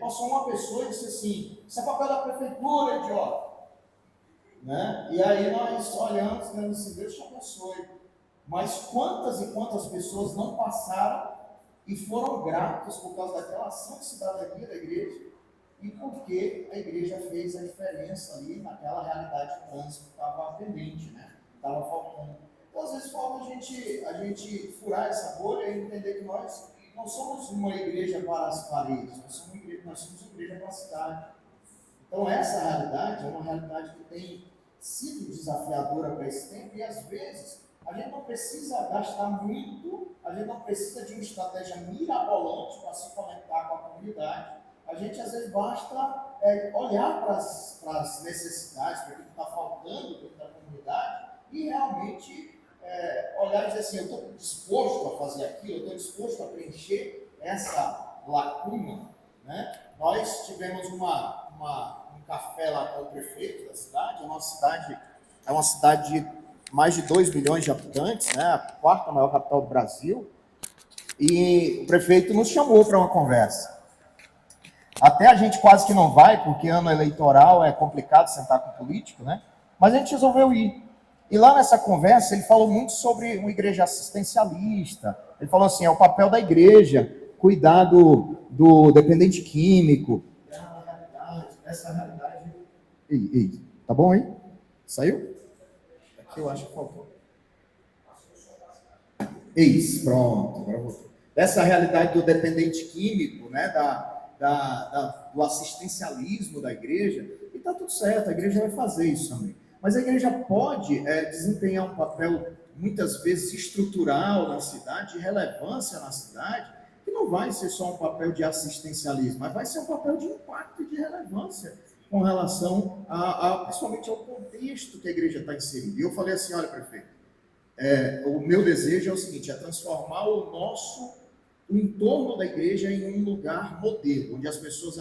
passou uma pessoa e disse assim: isso é papel da prefeitura, idiota. Né? E aí nós olhamos, dizendo assim: Deus te abençoe. Mas quantas e quantas pessoas não passaram e foram gratos por causa daquela ação de cidadania da igreja, e porque a igreja fez a diferença ali naquela realidade de trânsito que estava pendente, né? Estava faltando. Então, às vezes, falta a gente furar essa bolha e entender que nós não somos uma igreja para as paredes, nós somos uma igreja para a cidade. Então, essa realidade é uma realidade que tem sido desafiadora para esse tempo, e às vezes a gente não precisa gastar muito, a gente não precisa de uma estratégia mirabolante para se conectar com a comunidade. A gente, às vezes, basta olhar para as necessidades, para o que está faltando dentro da comunidade, e realmente olhar e dizer assim: eu estou disposto a fazer aquilo, eu estou disposto a preencher essa lacuna. Né? Nós tivemos um café lá com o prefeito da cidade. A nossa cidade é uma cidade de mais de 2 milhões de habitantes, né? A quarta maior capital do Brasil, e o prefeito nos chamou para uma conversa. Até a gente quase que não vai, porque ano eleitoral é complicado sentar com político, né? Mas a gente resolveu ir. E lá nessa conversa ele falou muito sobre uma igreja assistencialista. Ele falou assim: é o papel da igreja cuidar do dependente químico. Essa realidade. Ei, tá bom aí? Saiu? Aqui eu acho que faltou. Isso, pronto, agora voltou. Essa realidade do dependente químico, né, do assistencialismo da igreja, e está tudo certo, a igreja vai fazer isso também. Mas a igreja pode desempenhar um papel, muitas vezes, estrutural na cidade, de relevância na cidade, que não vai ser só um papel de assistencialismo, mas vai ser um papel de impacto e de relevância com relação principalmente ao contexto que a igreja está inserida. E eu falei assim: olha, prefeito, o meu desejo é o seguinte: é transformar o entorno da igreja em um lugar modelo, onde as pessoas,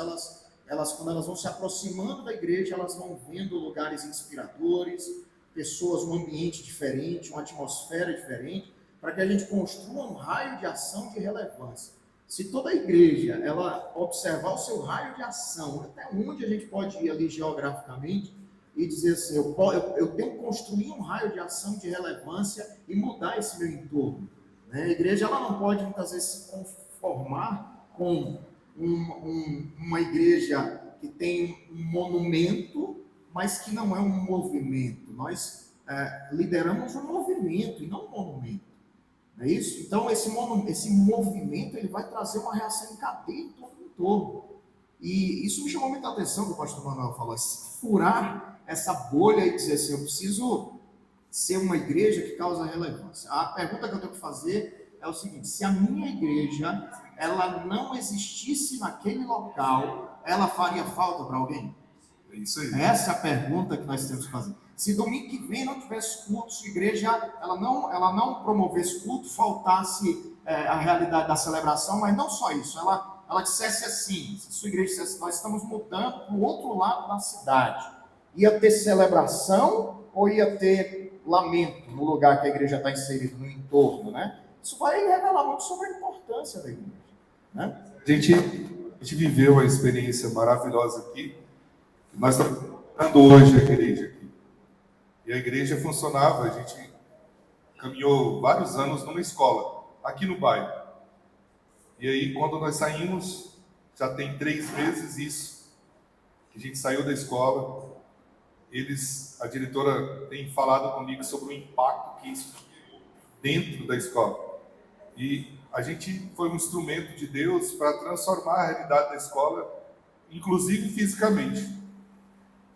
quando elas vão se aproximando da igreja, elas vão vendo lugares inspiradores, pessoas, um ambiente diferente, uma atmosfera diferente, para que a gente construa um raio de ação de relevância. Se toda a igreja ela observar o seu raio de ação, até onde a gente pode ir ali geograficamente, e dizer assim: eu tenho que construir um raio de ação de relevância e mudar esse meu entorno. Né? A igreja ela não pode, muitas vezes, se conformar com uma igreja que tem um monumento, mas que não é um movimento. Nós lideramos um movimento e não um monumento. Não é isso? Então, esse movimento ele vai trazer uma reação em cadeia em todo o entorno. E isso me chamou muita atenção, que o pastor Manuel falou: furar essa bolha e dizer assim: eu preciso ser uma igreja que causa relevância. A pergunta que eu tenho que fazer é o seguinte: se a minha igreja ela não existisse naquele local, ela faria falta para alguém? É isso aí. Essa é a pergunta que nós temos que fazer. Se domingo que vem não tivesse culto, se a igreja ela não promovesse culto, faltasse a realidade da celebração, mas não só isso, ela dissesse assim: se a sua igreja dissesse, nós estamos mudando para o outro lado da cidade, ia ter celebração ou ia ter lamento no lugar que a igreja está inserida, no entorno, né? Isso vai revelar muito sobre a importância da igreja, né? A gente viveu uma experiência maravilhosa aqui. Nós estamos fundando hoje a igreja aqui. E a igreja funcionava, a gente caminhou vários anos numa escola, aqui no bairro. E aí, quando nós saímos, já tem 3 meses isso, que a gente saiu da escola. A diretora tem falado comigo sobre o impacto que isso dentro da escola. E a gente foi um instrumento de Deus para transformar a realidade da escola, inclusive fisicamente.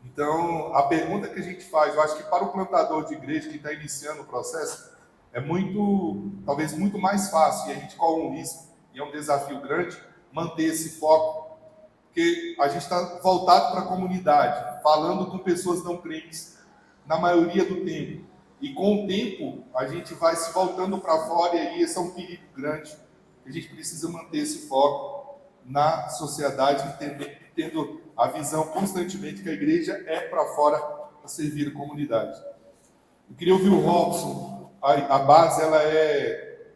Então, a pergunta que a gente faz, eu acho que para o plantador de igreja que está iniciando o processo, é talvez muito mais fácil, e a gente corre um risco, e é um desafio grande, manter esse foco, porque a gente está voltado para a comunidade, falando com pessoas não crentes, na maioria do tempo. E com o tempo, a gente vai se voltando para fora, e aí esse é um perigo grande. A gente precisa manter esse foco na sociedade, tendo a visão constantemente que a igreja é para fora para servir a comunidade. Eu queria ouvir o Robson. A base ela é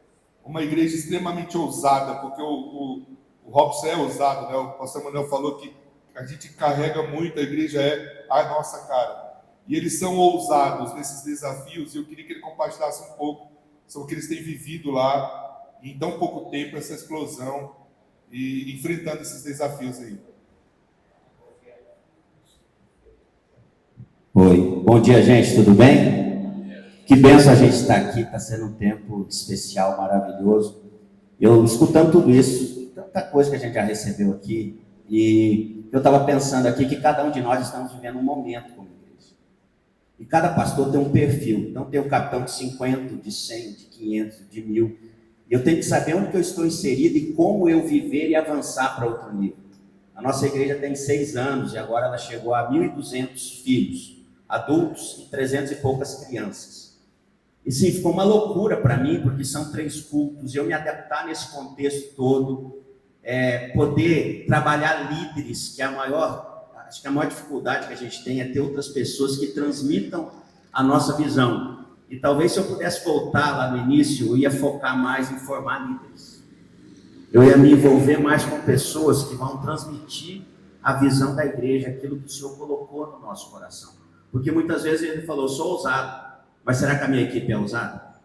uma igreja extremamente ousada, porque o Robson é ousado, né? O pastor Manuel falou que a gente carrega muito, a igreja é a nossa cara. E eles são ousados nesses desafios, e eu queria que ele compartilhasse um pouco sobre o que eles têm vivido lá, em tão pouco tempo, essa explosão, e enfrentando esses desafios aí. Oi, bom dia, gente, tudo bem? Que benção a gente estar aqui, está sendo um tempo especial, maravilhoso. Eu, escutando tudo isso, tanta coisa que a gente já recebeu aqui, e eu estava pensando aqui que cada um de nós estamos vivendo um momento como igreja. E cada pastor tem um perfil. Então tem o capitão de 50, de 100, de 500, de 1000. E eu tenho que saber onde que eu estou inserido e como eu viver e avançar para outro nível. A nossa igreja tem 6 anos e agora ela chegou a 1.200 filhos, adultos e 300 e poucas crianças. E sim, ficou uma loucura para mim, porque são 3 cultos, e eu me adaptar nesse contexto todo, poder trabalhar líderes, que é acho que a maior dificuldade que a gente tem é ter outras pessoas que transmitam a nossa visão. E talvez se eu pudesse voltar lá no início, eu ia focar mais em formar líderes. Eu ia me envolver mais com pessoas que vão transmitir a visão da igreja, aquilo que o Senhor colocou no nosso coração. Porque muitas vezes ele falou, sou ousado, mas será que a minha equipe é ousada?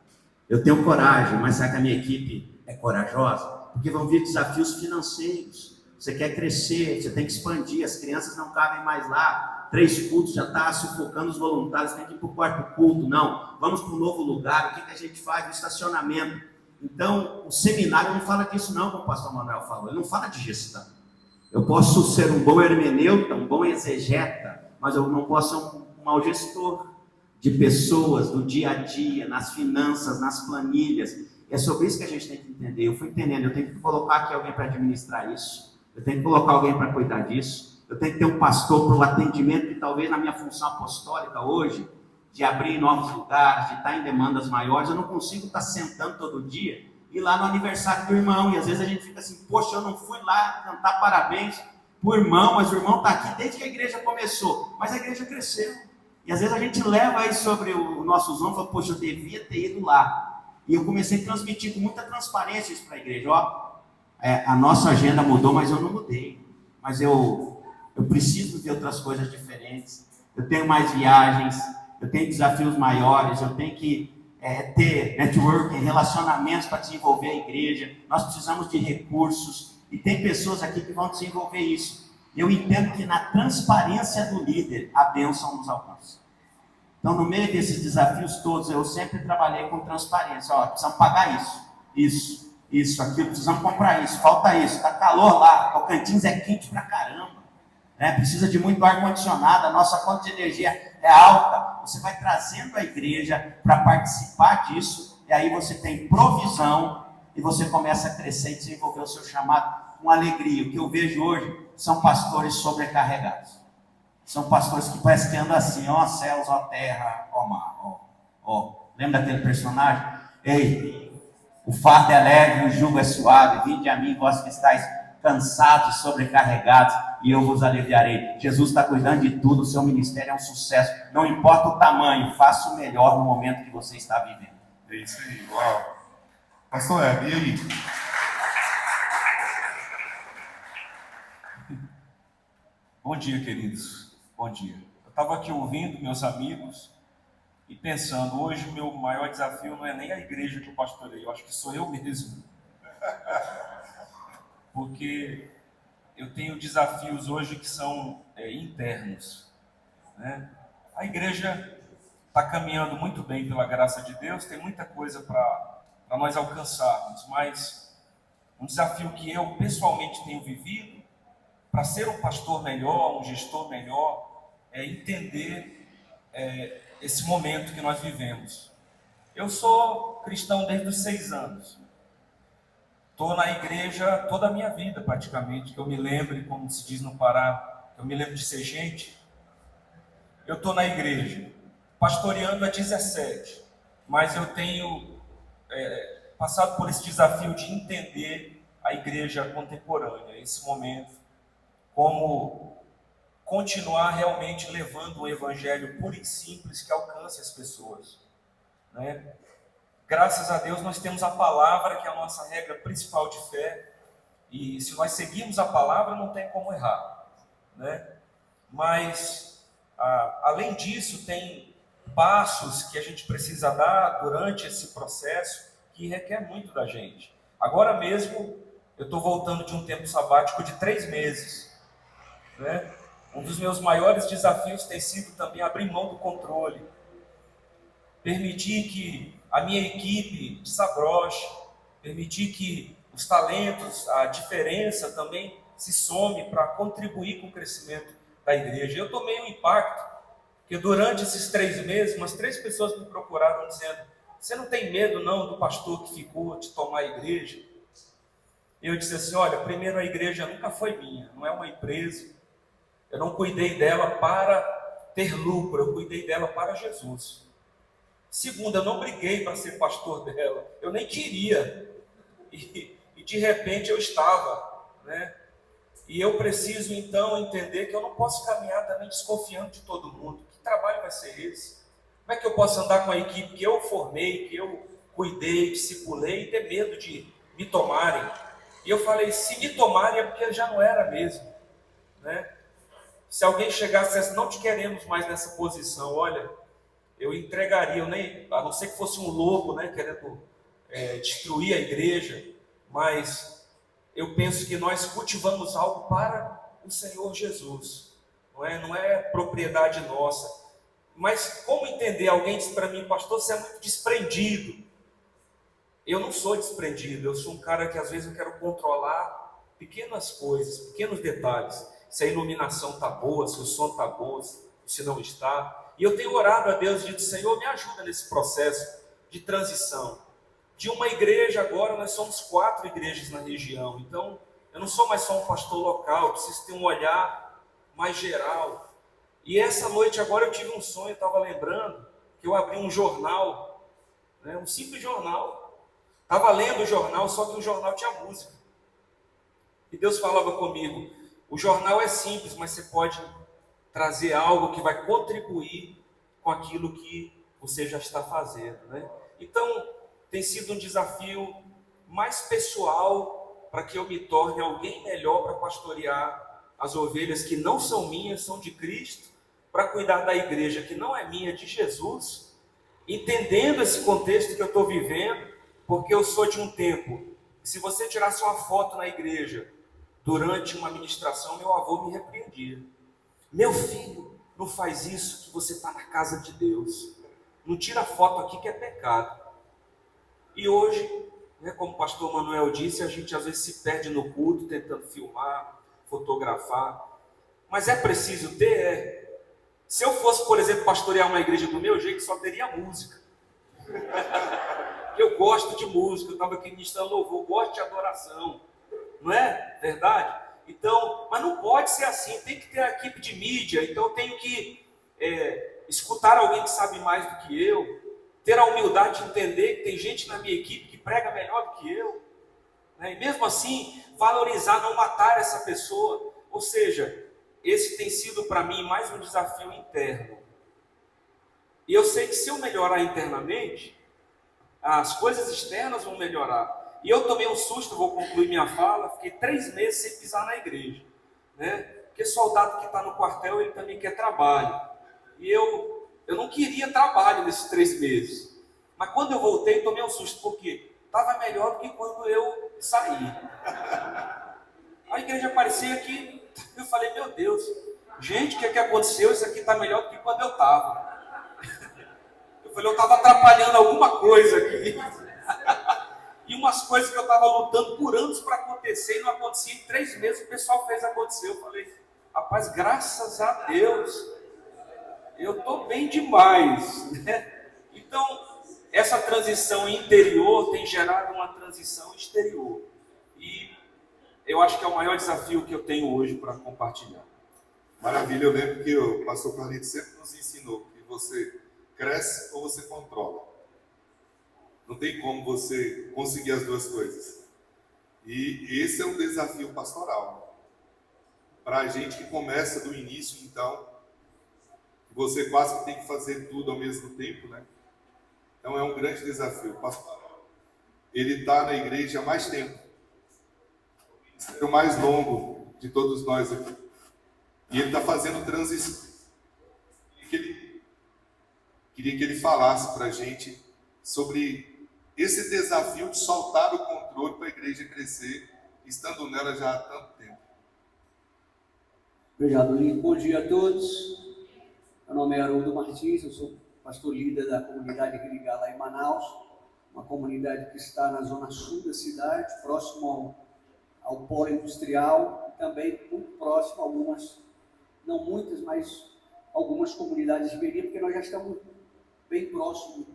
Eu tenho coragem, mas será que a minha equipe é corajosa? Porque vão vir desafios financeiros. Você quer crescer, você tem que expandir, as crianças não cabem mais lá. 3 cultos já está sufocando os voluntários, tem que ir para o 4º culto. Não, vamos para um novo lugar. O que a gente faz? O estacionamento. Então, o seminário não fala disso não, como o pastor Manuel falou. Ele não fala de gestão. Eu posso ser um bom hermeneuta, um bom exegeta, mas eu não posso ser um mau gestor de pessoas, do dia a dia, nas finanças, nas planilhas. É sobre isso que a gente tem que entender. Eu fui entendendo, eu tenho que colocar aqui alguém para administrar isso, eu tenho que colocar alguém para cuidar disso, eu tenho que ter um pastor para o atendimento, que talvez na minha função apostólica hoje, de abrir novos lugares, de estar em demandas maiores, eu não consigo estar sentando todo dia e ir lá no aniversário do irmão, e às vezes a gente fica assim, poxa, eu não fui lá cantar parabéns para o irmão, mas o irmão está aqui desde que a igreja começou, mas a igreja cresceu, e às vezes a gente leva aí sobre o nosso ombros e fala, poxa, eu devia ter ido lá, e eu comecei a transmitir com muita transparência isso para a igreja, a nossa agenda mudou, mas eu não mudei, mas eu preciso de outras coisas diferentes, eu tenho mais viagens, eu tenho desafios maiores, eu tenho que ter networking, relacionamentos para desenvolver a igreja, nós precisamos de recursos, e tem pessoas aqui que vão desenvolver isso. Eu entendo que na transparência do líder, a bênção nos alcança. Então, no meio desses desafios todos, eu sempre trabalhei com transparência. Precisamos pagar isso, aquilo, precisamos comprar isso, falta isso, está calor lá, Tocantins é quente pra caramba. Precisa de muito ar-condicionado, a nossa conta de energia é alta. Você vai trazendo a igreja para participar disso, e aí você tem provisão, e você começa a crescer e desenvolver o seu chamado com alegria. O que eu vejo hoje são pastores sobrecarregados. São pastores que parecem que andam assim, ó céus, ó terra, ó mar, ó. Lembra daquele personagem? Ei, o fardo é leve, o jugo é suave, vinde a mim, vós que estáis cansados e sobrecarregados, e eu vos aliviarei. Jesus está cuidando de tudo, o seu ministério é um sucesso, não importa o tamanho, faça o melhor no momento que você está vivendo. É isso aí, uau. Pastor Hebe, e aí? Bom dia, queridos. Bom dia. Eu estava aqui ouvindo meus amigos e pensando, hoje o meu maior desafio não é nem a igreja que eu pastorei, eu acho que sou eu mesmo. Porque eu tenho desafios hoje que são internos, né? A igreja está caminhando muito bem pela graça de Deus, tem muita coisa para nós alcançarmos, mas um desafio que eu pessoalmente tenho vivido, para ser um pastor melhor, um gestor melhor, é entender esse momento que nós vivemos. Eu sou cristão desde os 6 anos. Estou na igreja toda a minha vida, praticamente, que eu me lembre, como se diz no Pará, eu me lembro de ser gente. Eu estou na igreja, pastoreando há 17, mas eu tenho passado por esse desafio de entender a igreja contemporânea, esse momento, como continuar realmente levando um evangelho puro e simples que alcance as pessoas, Graças a Deus nós temos a palavra, que é a nossa regra principal de fé, E se nós seguirmos a palavra, não tem como errar, né? Mas, além disso, tem passos que a gente precisa dar durante esse processo que requer muito da gente. Agora mesmo, eu estou voltando de um tempo sabático de 3 meses, né? Um dos meus maiores desafios tem sido também abrir mão do controle, permitir que a minha equipe desabroche, permitir que os talentos, a diferença também se some para contribuir com o crescimento da igreja. Eu tomei um impacto, porque durante esses 3 meses, umas 3 pessoas me procuraram dizendo: você não tem medo não do pastor que ficou de tomar a igreja? Eu disse assim: olha, primeiro, a igreja nunca foi minha, não é uma empresa, eu não cuidei dela para ter lucro, eu cuidei dela para Jesus. Segundo, eu não briguei para ser pastor dela, eu nem queria, e de repente eu estava, né? E eu preciso então entender que eu não posso caminhar também desconfiando de todo mundo. Que trabalho vai ser esse? Como é que eu posso andar com a equipe que eu formei, que eu cuidei, discipulei, e ter medo de me tomarem? E eu falei: se me tomarem é porque já não era mesmo, né? Se alguém chegasse e dissesse: não te queremos mais nessa posição, olha, eu entregaria, a não ser que fosse um lobo, né, querendo destruir a igreja, mas eu penso que nós cultivamos algo para o Senhor Jesus, não é propriedade nossa. Mas como entender? Alguém disse para mim: pastor, você é muito desprendido. Eu não sou desprendido, eu sou um cara que às vezes eu quero controlar pequenas coisas, pequenos detalhes. Se a iluminação está boa, se o som está bom, se não está. E eu tenho orado a Deus e dito: Senhor, me ajuda nesse processo de transição. De uma igreja, agora nós somos 4 igrejas na região. Então, eu não sou mais só um pastor local, eu preciso ter um olhar mais geral. E essa noite agora eu tive um sonho, eu estava lembrando que eu abri um jornal, né, um simples jornal. Estava lendo o jornal, só que o jornal tinha música. E Deus falava comigo: o jornal é simples, mas você pode trazer algo que vai contribuir com aquilo que você já está fazendo, né? Então, tem sido um desafio mais pessoal para que eu me torne alguém melhor para pastorear as ovelhas que não são minhas, são de Cristo, para cuidar da igreja que não é minha, de Jesus, entendendo esse contexto que eu estou vivendo, porque eu sou de um tempo que, se você tirasse uma foto na igreja durante uma ministração, meu avô me repreendia: meu filho, não faz isso que você está na casa de Deus, não tira foto aqui que é pecado. E hoje, né, como o pastor Manuel disse, a gente às vezes se perde no culto, tentando filmar, fotografar, mas é preciso ter. Se eu fosse, por exemplo, pastorear uma igreja do meu jeito, só teria música. Eu gosto de música, eu estava aqui ministrando louvor, gosto de adoração, não é verdade? Então, mas não pode ser assim, tem que ter a equipe de mídia, então eu tenho que escutar alguém que sabe mais do que eu, ter a humildade de entender que tem gente na minha equipe que prega melhor do que eu, né? E mesmo assim, valorizar, não matar essa pessoa. Ou seja, esse tem sido para mim mais um desafio interno. E eu sei que se eu melhorar internamente, as coisas externas vão melhorar. E eu tomei um susto, vou concluir minha fala, fiquei 3 meses sem pisar na igreja, né? Porque soldado que está no quartel, ele também quer trabalho. E eu não queria trabalho nesses 3 meses. Mas quando eu voltei, tomei um susto, porque estava melhor do que quando eu saí. A igreja parecia que... Eu falei: meu Deus, gente, o que é que aconteceu? Isso aqui está melhor do que quando eu estava. Eu falei: eu estava atrapalhando alguma coisa aqui. E umas coisas que eu estava lutando por anos para acontecer, e não acontecia. Em 3 meses o pessoal fez acontecer. Eu falei: rapaz, graças a Deus, eu estou bem demais, né? Então, essa transição interior tem gerado uma transição exterior. E eu acho que é o maior desafio que eu tenho hoje para compartilhar. Maravilha, eu lembro que o pastor Carlito sempre nos ensinou que você cresce ou você controla. Não tem como você conseguir as duas coisas. E esse é um desafio pastoral. Para a gente que começa do início, então, você quase que tem que fazer tudo ao mesmo tempo, né? Então é um grande desafio pastoral. Ele está na igreja há mais tempo. o mais longo de todos nós aqui. E ele está fazendo transição. Queria que ele falasse para a gente sobre esse desafio de soltar o controle para a igreja crescer, estando nela já há tanto tempo. Obrigado, Lino. Bom dia a todos. Meu nome é Haroldo Martins, eu sou pastor líder da comunidade Religar lá em Manaus, uma comunidade que está na zona sul da cidade, próximo ao polo industrial, e também muito próximo a algumas, não muitas, mas algumas comunidades ribeirinhas, porque nós já estamos bem próximo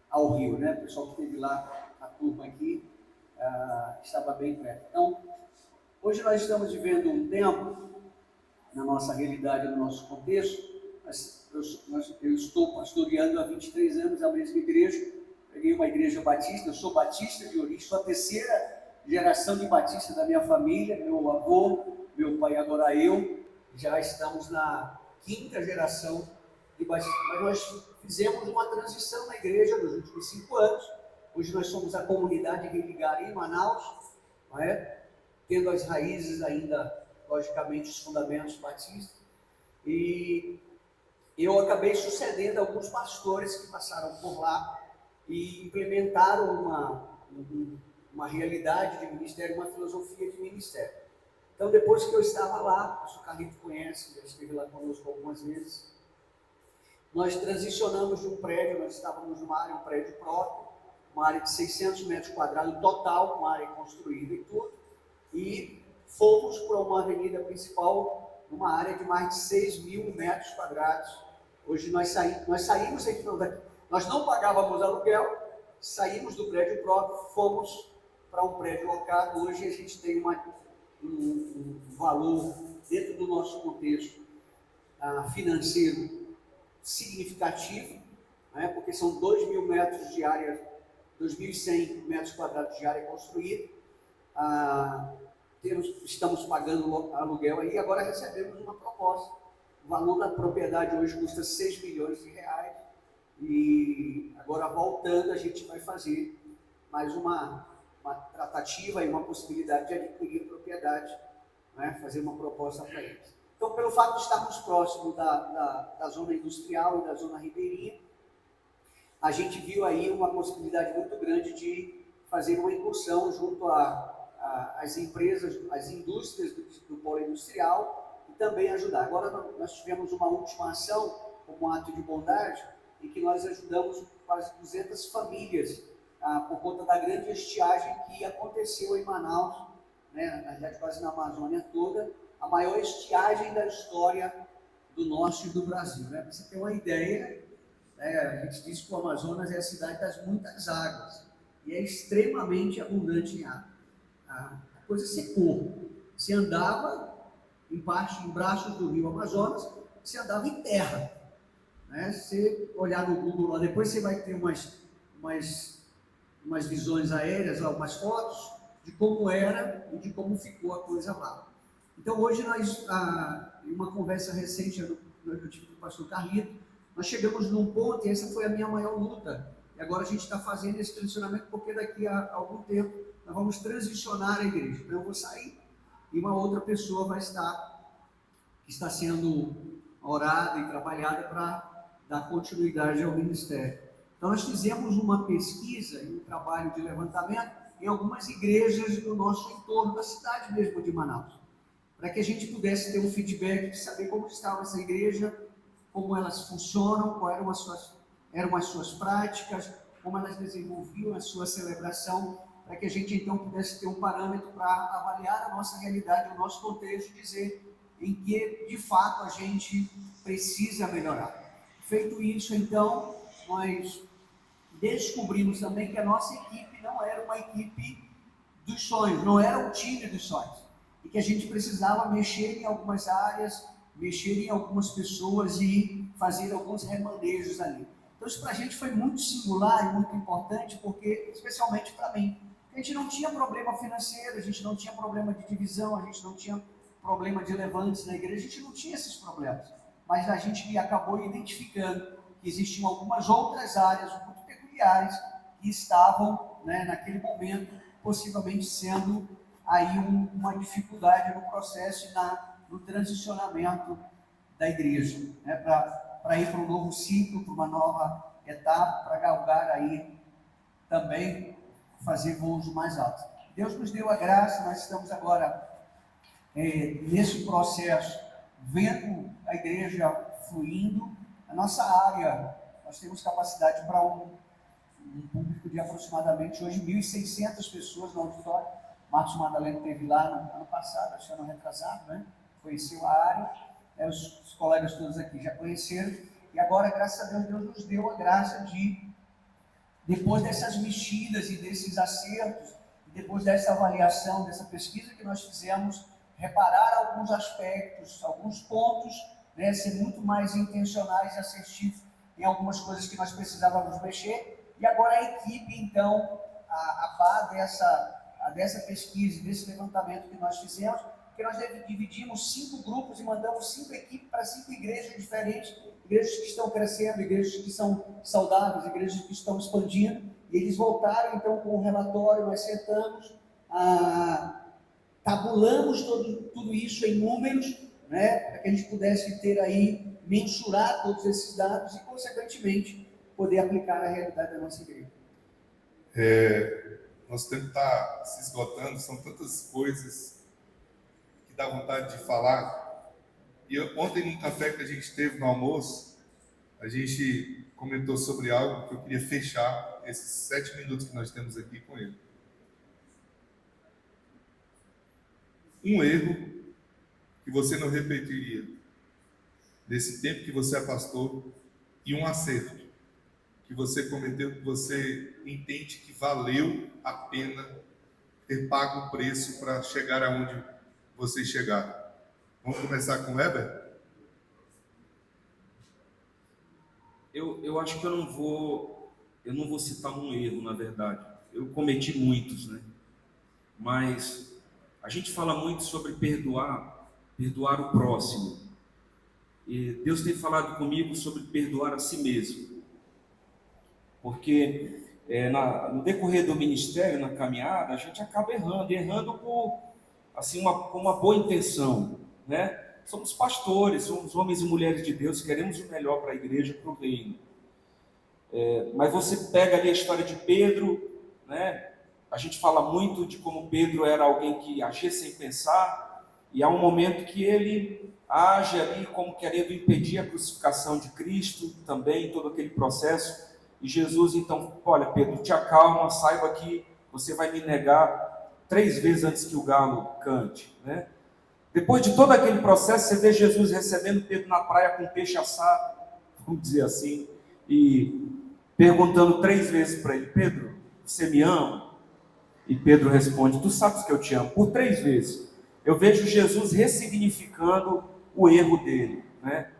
ao rio, né? O pessoal que esteve lá, a turma aqui, estava bem perto. Então, hoje nós estamos vivendo um tempo, na nossa realidade, no nosso contexto. Eu estou pastoreando há 23 anos a mesma igreja. Peguei uma igreja batista, eu sou batista de origem, sou a terceira geração de batista da minha família, meu avô, meu pai, agora eu, já estamos na 5ª geração de batista. Mas nós fizemos uma transição na igreja nos últimos 5 anos. Hoje nós somos a comunidade Religar em Manaus, não é? Tendo as raízes ainda, logicamente, os fundamentos batistas. E eu acabei sucedendo alguns pastores que passaram por lá e implementaram uma realidade de ministério, uma filosofia de ministério. Então, depois que eu estava lá, o pastor Carlito conhece, já esteve lá conosco algumas vezes, nós transicionamos de um prédio, nós estávamos numa área, um prédio próprio, uma área de 600 metros quadrados total, uma área construída e tudo, e fomos para uma avenida principal, numa área de mais de 6.000 metros quadrados. Hoje nós saímos aqui, nós não pagávamos aluguel, saímos do prédio próprio, fomos para um prédio locado. Hoje a gente tem um valor, dentro do nosso contexto financeiro, significativo, né, porque são 2.000 metros de área, 2.100 metros quadrados de área construída. Estamos pagando aluguel aí, agora recebemos uma proposta. O valor da propriedade hoje custa 6 milhões de reais e agora voltando a gente vai fazer mais uma tratativa e uma possibilidade de adquirir a propriedade, né, fazer uma proposta para eles. Então, pelo fato de estarmos próximos da zona industrial e da zona ribeirinha, a gente viu aí uma possibilidade muito grande de fazer uma incursão junto às empresas, às indústrias do polo industrial e também ajudar. Agora nós tivemos uma última ação, como um ato de bondade, em que nós ajudamos quase 200 famílias por conta da grande estiagem que aconteceu em Manaus, né, na verdade quase na Amazônia toda, a maior estiagem da história do norte do Brasil. Né? Para você ter uma ideia, né, a gente diz que o Amazonas é a cidade das muitas águas e é extremamente abundante em água. A coisa secou. Se andava em braços do rio Amazonas, se andava em terra. Né? Se olhar no Google lá, depois você vai ter umas visões aéreas, algumas fotos de como era e de como ficou a coisa lá. Então hoje nós, em uma conversa recente eu tive com o pastor Carlito, nós chegamos num ponto, e essa foi a minha maior luta, e agora a gente está fazendo esse transicionamento porque daqui a algum tempo nós vamos transicionar a igreja. Então eu vou sair e uma outra pessoa vai estar, que está sendo orada e trabalhada para dar continuidade ao ministério. Então nós fizemos uma pesquisa e um trabalho de levantamento em algumas igrejas do nosso entorno, da cidade mesmo de Manaus, para que a gente pudesse ter um feedback de saber como estava essa igreja, como elas funcionam, quais eram as suas práticas, como elas desenvolviam a sua celebração, para que a gente então pudesse ter um parâmetro para avaliar a nossa realidade, o nosso contexto, e dizer em que de fato a gente precisa melhorar. Feito isso, então, nós descobrimos também que a nossa equipe não era uma equipe dos sonhos, não era um time dos sonhos, e que a gente precisava mexer em algumas áreas, mexer em algumas pessoas e fazer alguns remanejos ali. Então isso para a gente foi muito singular e muito importante, porque, especialmente para mim, a gente não tinha problema financeiro, a gente não tinha problema de divisão, a gente não tinha problema de levantes na igreja, a gente não tinha esses problemas, mas a gente acabou identificando que existiam algumas outras áreas muito peculiares que estavam, né, naquele momento, possivelmente sendo aí uma dificuldade no processo e no transicionamento da igreja, né? Para ir para um novo ciclo, para uma nova etapa, para galgar aí também fazer voos mais altos. Deus nos deu a graça, nós estamos agora nesse processo, vendo a igreja fluindo. A nossa área, nós temos capacidade para um público de aproximadamente hoje 1.600 pessoas no auditório. Marcos Madalena esteve lá no ano passado, acho que ano retrasado, né? Conheceu a área, os colegas todos aqui já conheceram, e agora, graças a Deus, Deus nos deu a graça de, depois dessas mexidas e desses acertos, depois dessa avaliação, dessa pesquisa que nós fizemos, reparar alguns aspectos, alguns pontos, né, ser muito mais intencionais e assertivos em algumas coisas que nós precisávamos mexer. E agora a equipe, então, a par dessa pesquisa, desse levantamento que nós fizemos, que nós dividimos 5 grupos e mandamos 5 equipes para 5 igrejas diferentes, igrejas que estão crescendo, igrejas que são saudáveis, igrejas que estão expandindo, e eles voltaram então com o relatório, nós sentamos, tabulamos tudo isso em números, né, para que a gente pudesse ter aí, mensurar todos esses dados e, consequentemente, poder aplicar a realidade da nossa igreja. Nosso tempo está se esgotando, são tantas coisas que dá vontade de falar. E ontem, no café que a gente teve no almoço, a gente comentou sobre algo que eu queria fechar esses 7 minutos que nós temos aqui com ele. Um erro que você não repetiria desse tempo que você é pastor, e um acerto que você cometeu, que você entende que valeu a pena ter pago o preço para chegar aonde vocês chegaram. Vamos começar com o Heber? Eu acho que eu não vou citar um erro, na verdade. Eu cometi muitos, né? Mas a gente fala muito sobre perdoar o próximo. E Deus tem falado comigo sobre perdoar a si mesmo. Porque no decorrer do ministério, na caminhada, a gente acaba errando com uma boa intenção, né? Somos pastores, somos homens e mulheres de Deus, queremos o melhor para a igreja, para o reino. Mas você pega ali a história de Pedro, né? A gente fala muito de como Pedro era alguém que agia sem pensar, e há um momento que ele age ali como querendo impedir a crucificação de Cristo, também todo aquele processo, e Jesus então, olha Pedro, te acalma, saiba que você vai me negar 3 vezes antes que o galo cante, né? Depois de todo aquele processo, você vê Jesus recebendo Pedro na praia com peixe assado, vamos dizer assim, e perguntando 3 vezes para ele: Pedro, você me ama? E Pedro responde: tu sabes que eu te amo, por 3 vezes. Eu vejo Jesus ressignificando o erro dele, né?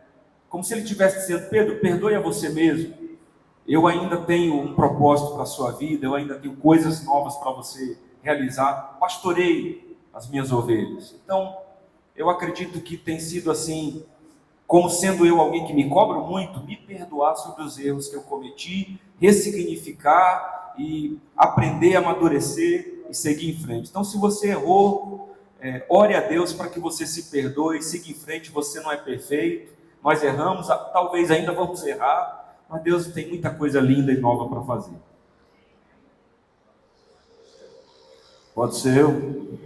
Como se ele estivesse dizendo: Pedro, perdoe a você mesmo, eu ainda tenho um propósito para a sua vida, eu ainda tenho coisas novas para você realizar, pastoreie as minhas ovelhas. Então, eu acredito que tem sido assim, como sendo eu alguém que me cobro muito, me perdoar sobre os erros que eu cometi, ressignificar e aprender a amadurecer e seguir em frente. Então, se você errou, ore a Deus para que você se perdoe, siga em frente. Você não é perfeito, nós erramos, talvez ainda vamos errar, mas Deus tem muita coisa linda e nova para fazer. Pode ser eu?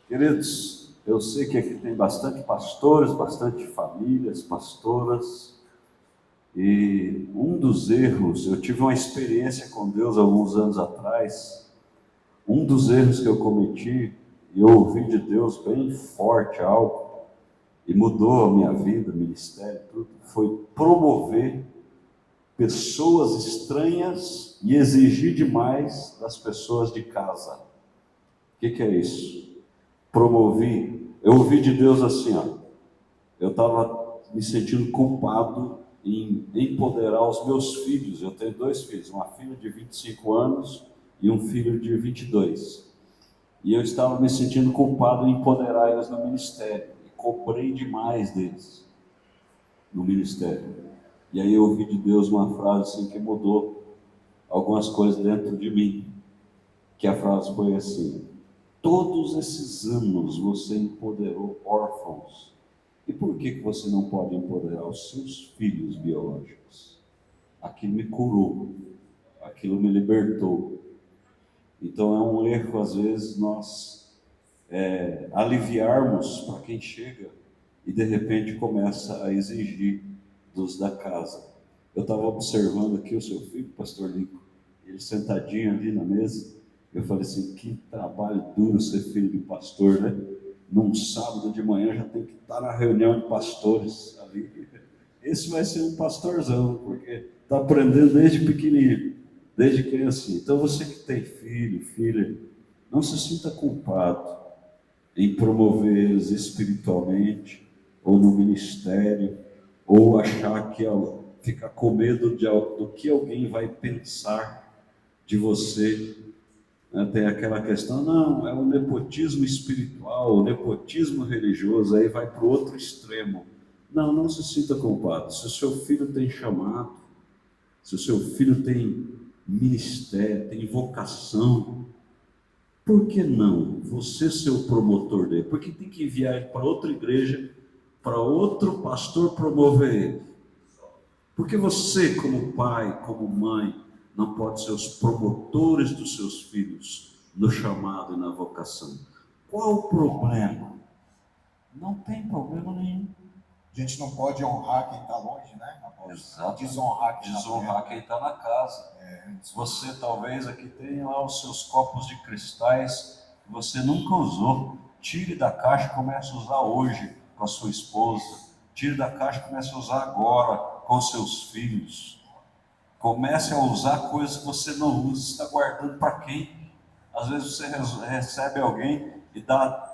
Queridos, eu sei que aqui tem bastante pastores, bastante famílias, pastoras, e um dos erros, eu tive uma experiência com Deus alguns anos atrás, um dos erros que eu cometi, e eu ouvi de Deus bem forte algo, e mudou a minha vida, ministério, tudo, foi promover pessoas estranhas e exigir demais das pessoas de casa. O que é isso? Promovi, eu ouvi de Deus assim, eu estava me sentindo culpado em empoderar os meus filhos. Eu tenho 2 filhos, uma filha de 25 anos e um filho de 22. E eu estava me sentindo culpado em empoderar eles no ministério. E cobrei demais deles no ministério. E aí eu ouvi de Deus uma frase assim que mudou algumas coisas dentro de mim. Que a frase foi assim: Todos esses anos você empoderou órfãos. E por que você não pode empoderar os seus filhos biológicos? Aquilo me curou, aquilo me libertou. Então é um erro, às vezes, nós aliviarmos para quem chega e de repente começa a exigir dos da casa. Eu estava observando aqui o seu filho, pastor Lincoln, ele sentadinho ali na mesa. Eu falei assim, que trabalho duro ser filho de pastor, né? Num sábado de manhã já tem que estar na reunião de pastores ali. Esse vai ser um pastorzão, porque está aprendendo desde pequenininho, desde criancinha. Então você que tem filho, filha, não se sinta culpado em promover eles espiritualmente, ou no ministério, ou achar que ficar com medo do que alguém vai pensar de você. Tem aquela questão, não, é o nepotismo espiritual, o nepotismo religioso, aí vai para o outro extremo. Não, não se sinta culpado. Se o seu filho tem chamado, se o seu filho tem ministério, tem vocação, por que não você ser o promotor dele? Por que tem que enviar ele para outra igreja, para outro pastor promover ele? Porque você, como pai, como mãe, não pode ser os promotores dos seus filhos no chamado e na vocação. Qual o problema? Não tem problema nenhum. A gente não pode honrar quem está longe, né? Exato. Desonrar Quem está na casa. Você talvez aqui tenha lá os seus copos de cristais que você nunca usou. Tire da caixa e comece a usar hoje com a sua esposa. Tire da caixa e comece a usar agora com os seus filhos. Comece a usar coisas que você não usa, está guardando para quem? Às vezes você recebe alguém e dá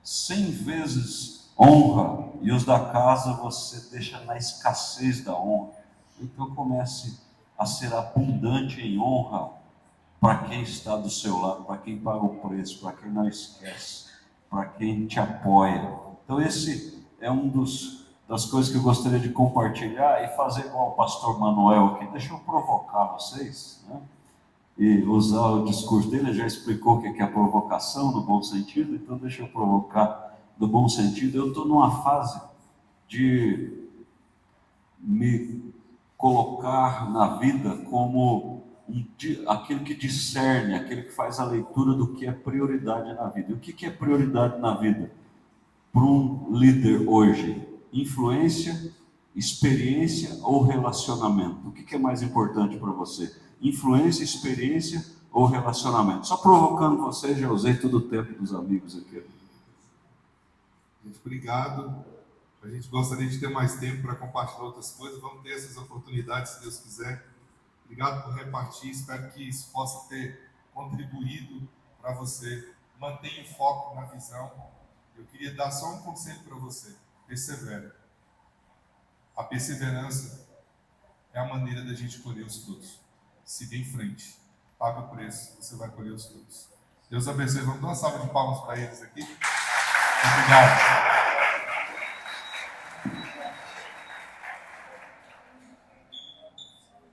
100 vezes honra, e os da casa você deixa na escassez da honra. Então comece a ser abundante em honra para quem está do seu lado, para quem paga o preço, para quem não esquece, para quem te apoia. Então esse é das coisas que eu gostaria de compartilhar e fazer igual o pastor Manuel aqui. Deixa eu provocar vocês, né? E usar o discurso dele. Ele já explicou o que é a provocação no bom sentido, então deixa eu provocar no bom sentido. Eu estou numa fase de me colocar na vida como aquele que discerne, aquele que faz a leitura do que é prioridade na vida. E o que é prioridade na vida para um líder hoje? Influência, experiência ou relacionamento? O que é mais importante para você? Influência, experiência ou relacionamento? Só provocando vocês, já usei todo o tempo dos amigos aqui. Gente, obrigado. A gente gostaria de ter mais tempo para compartilhar outras coisas. Vamos ter essas oportunidades, se Deus quiser. Obrigado por repartir. Espero que isso possa ter contribuído para você. Mantenha o foco na visão. Eu queria dar só um conselho para você. Persevera. A perseverança é a maneira da gente colher os frutos. Siga em frente. Paga o preço, você vai colher os frutos. Deus abençoe. Vamos dar uma salva de palmas para eles aqui. Obrigado.